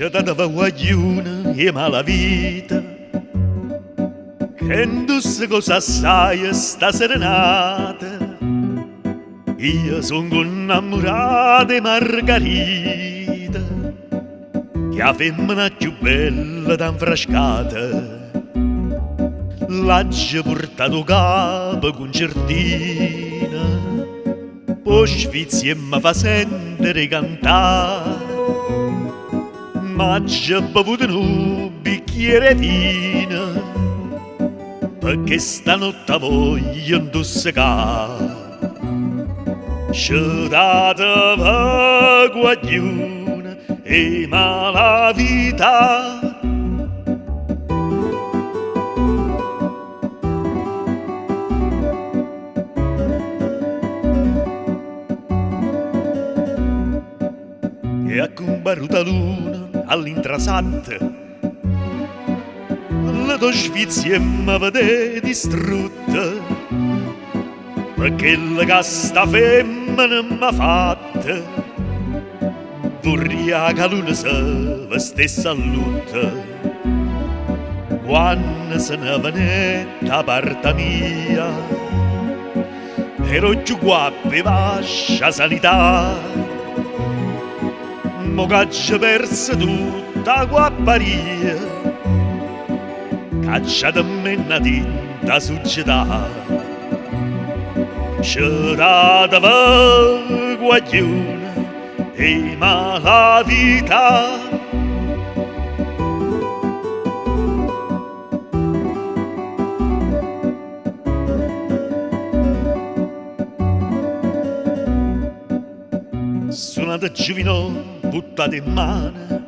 Scelta da guagliuna e malavita, che indusse cosa assai sta serenata. Io sono innamorata di Margherita, che è la femmina più bella da infrascata. L'aggia portato capo concertina, poi sfizia e mi fa sentire cantare. M'aggia bevuto un bicchiere vino, perché stanotte voglio intossicare. Scelta per guagliuna e malavita, e a combaruta luna all'intrasante la tua sfizia mi vede distrutta, perché la casta femmina m'ha fatta. Vorrei che la luna si vestesse a lutta quando se ne venette da parte mia. Ero giù qua per vascia sanità, mo che c'è persa tutta guapparia, cacciata a me una tinta società. Scelta per guagliuna e malavita, suonata giovino buttata in mano,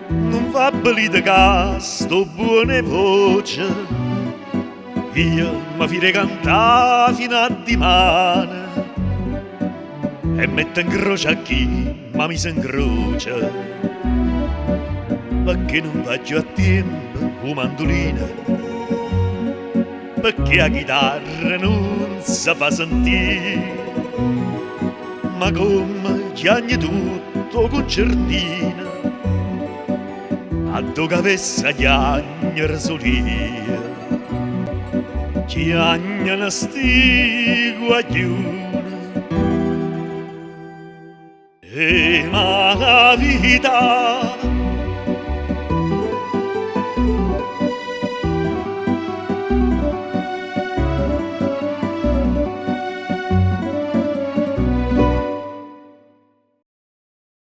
non fa belita che sto buone voce. Io mi fide cantare fino a dimane e metto in croce a chi ma mi si incrocia, perché non faccio a tempo un mandolino, perché la chitarra non si fa sentire, ma come chiagni tutto concertina a dove avesse chiagnere solia. Chiagnano sti guagliuna e malavita.